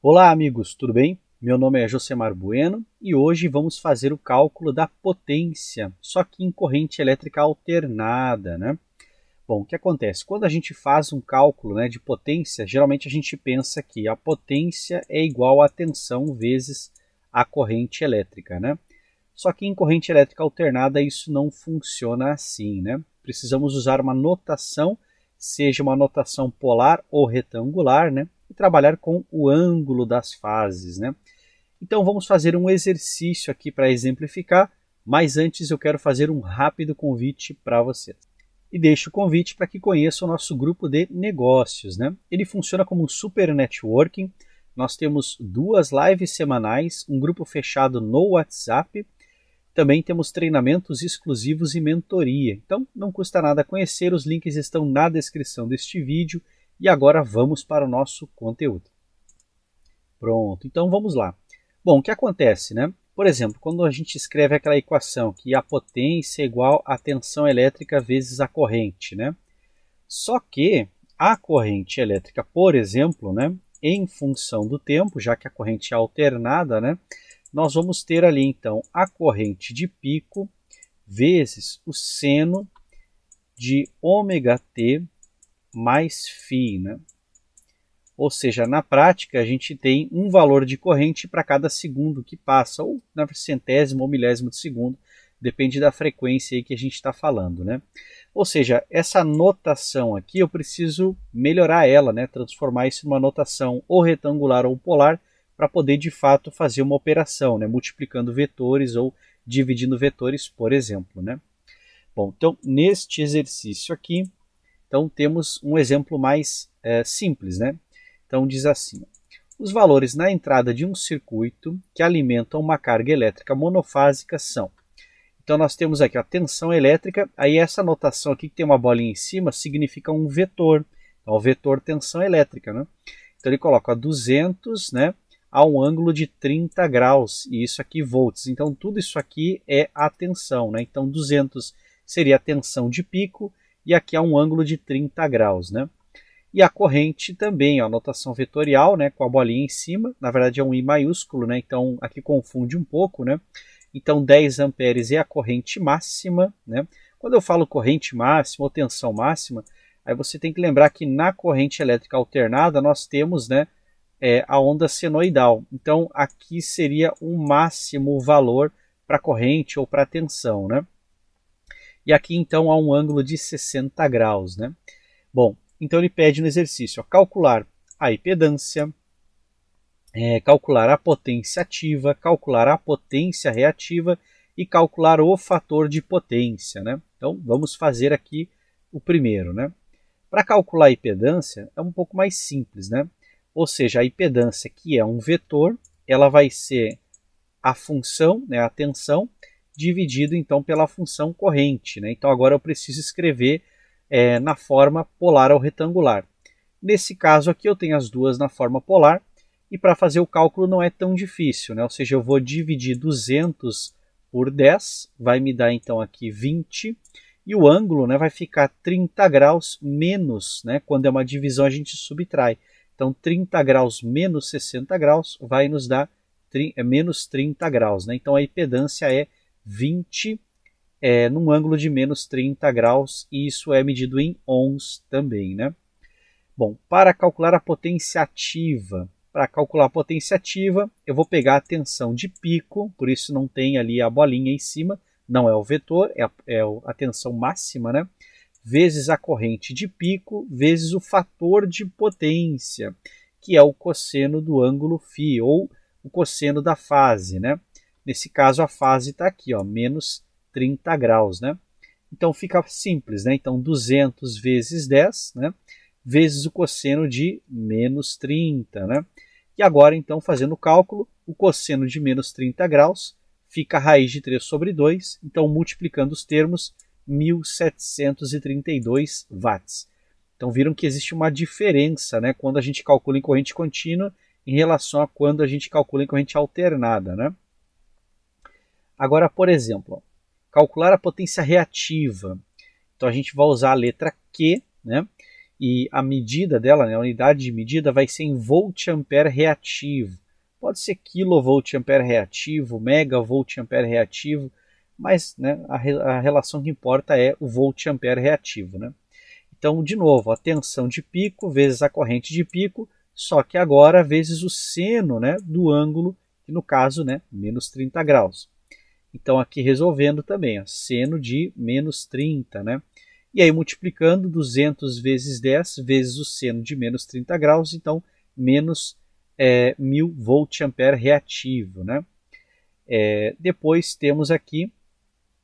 Olá, amigos, tudo bem? Meu nome é Josemar Bueno e hoje vamos fazer o cálculo da potência, só que em corrente elétrica alternada, né? Bom, o que acontece? Quando a gente faz um cálculo, de potência, geralmente a gente pensa que a potência é igual a tensão vezes a corrente elétrica, né? Só que em corrente elétrica alternada isso não funciona assim, né? Precisamos usar uma notação, seja uma notação polar ou retangular, né? E trabalhar com o ângulo das fases, né? Então vamos fazer um exercício aqui para exemplificar, mas antes eu quero fazer um rápido convite para você. E deixo o convite para que conheça o nosso grupo de negócios, né? Ele funciona como um super networking. Nós temos 2 lives semanais, um grupo fechado no WhatsApp. Também temos treinamentos exclusivos e mentoria. Então não custa nada conhecer, os links estão na descrição deste vídeo. E agora vamos para o nosso conteúdo. Pronto, então vamos lá. Bom, o que acontece, né? Por exemplo, quando a gente escreve aquela equação que a potência é igual à tensão elétrica vezes a corrente, né? Só que a corrente elétrica, por exemplo, né, em função do tempo, já que a corrente é alternada, né, nós vamos ter ali então a corrente de pico vezes o seno de ômega t mais φ, né? Ou seja, na prática a gente tem um valor de corrente para cada segundo que passa, ou na centésimo ou milésimo de segundo, depende da frequência aí que a gente está falando, né? Ou seja, essa notação aqui eu preciso melhorar ela, né? Transformar isso numa notação ou retangular ou polar para poder de fato fazer uma operação, né? Multiplicando vetores ou dividindo vetores, por exemplo, né? Bom, então neste exercício aqui, então temos um exemplo mais simples, né? Então diz assim: os valores na entrada de um circuito que alimentam uma carga elétrica monofásica são. Então nós temos aqui a tensão elétrica, aí essa notação aqui que tem uma bolinha em cima significa um vetor. Então o vetor tensão elétrica, né? Então ele coloca 200, né, a um ângulo de 30 graus, e isso aqui volts. Então tudo isso aqui é a tensão, né? Então 200 seria a tensão de pico, e aqui há um ângulo de 30 graus, né? E a corrente também, ó, a notação vetorial, né, com a bolinha em cima, na verdade é um I maiúsculo, né, então aqui confunde um pouco, né? Então 10 amperes é a corrente máxima, né? Quando eu falo corrente máxima ou tensão máxima, aí você tem que lembrar que na corrente elétrica alternada nós temos, né, a onda senoidal. Então aqui seria o máximo valor para corrente ou para tensão, né? E aqui então há um ângulo de 60 graus, né? Bom, então ele pede no exercício calcular a impedância, calcular a potência ativa, calcular a potência reativa e calcular o fator de potência, né? Então vamos fazer aqui o primeiro, né? Para calcular a impedância é um pouco mais simples, né? Ou seja, a impedância, que é um vetor, ela vai ser a função, né, a tensão, dividido então pela função corrente, né? Então agora eu preciso escrever na forma polar ou retangular. Nesse caso aqui eu tenho as duas na forma polar, e para fazer o cálculo não é tão difícil, né? Ou seja, eu vou dividir 200 por 10, vai me dar então aqui 20, e o ângulo, né, vai ficar 30 graus menos, né? Quando é uma divisão a gente subtrai. Então 30 graus menos 60 graus vai nos dar menos 30 graus, né? Então a impedância é 20 num ângulo de menos 30 graus, e isso é medido em ohms também, né? Bom, para calcular a potência ativa, eu vou pegar a tensão de pico, por isso não tem ali a bolinha em cima, não é o vetor, é a tensão máxima, né? Vezes a corrente de pico, vezes o fator de potência, que é o cosseno do ângulo φ, ou o cosseno da fase, né? Nesse caso a fase está aqui, ó, menos 30 graus, né? Então fica simples, né? Então 200 vezes 10, né, vezes o cosseno de menos 30, né? E agora então fazendo o cálculo, o cosseno de menos 30 graus fica a raiz de 3 sobre 2, então multiplicando os termos, 1732 watts. Então viram que existe uma diferença, né, quando a gente calcula em corrente contínua em relação a quando a gente calcula em corrente alternada, né? Agora, por exemplo, calcular a potência reativa. Então a gente vai usar a letra Q, né? e a medida dela, né, a unidade de medida, vai ser em volt-ampere reativo. Pode ser kilovolt-ampere reativo, megavolt-ampere reativo, mas né, a relação que importa é o volt-ampere reativo. Né? Então, de novo, a tensão de pico vezes a corrente de pico, só que agora vezes o seno, né, do ângulo, que no caso, né, menos 30 graus. Então, aqui resolvendo também, ó, seno de menos 30, né? E aí multiplicando 200 vezes 10 vezes o seno de menos 30 graus, então menos 1000 volt-ampere reativo, né? Depois temos aqui,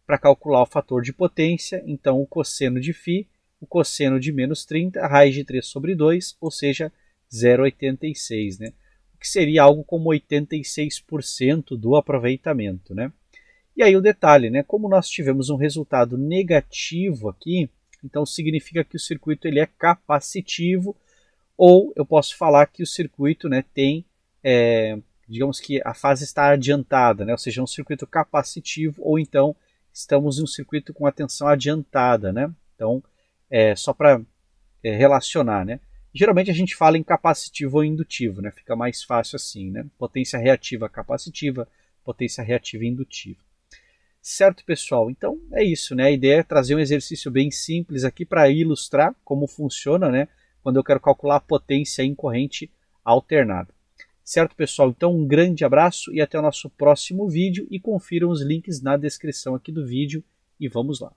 para calcular o fator de potência, então o cosseno de φ, o cosseno de menos 30, raiz de 3 sobre 2, ou seja, 0,86, né? O que seria algo como 86% do aproveitamento, né? E aí o detalhe, né? Como nós tivemos um resultado negativo aqui, então significa que o circuito ele é capacitivo, ou eu posso falar que o circuito, né, tem, digamos que a fase está adiantada, né? Ou seja, um circuito capacitivo, ou então estamos em um circuito com a tensão adiantada, né? Então, só para relacionar, né? Geralmente a gente fala em capacitivo ou indutivo, né? Fica mais fácil assim, né? Potência reativa capacitiva, potência reativa indutiva. Certo, pessoal? Então é isso, né? A ideia é trazer um exercício bem simples aqui para ilustrar como funciona, né? Quando eu quero calcular a potência em corrente alternada. Certo, pessoal? Então um grande abraço e até o nosso próximo vídeo e confiram os links na descrição aqui do vídeo e vamos lá.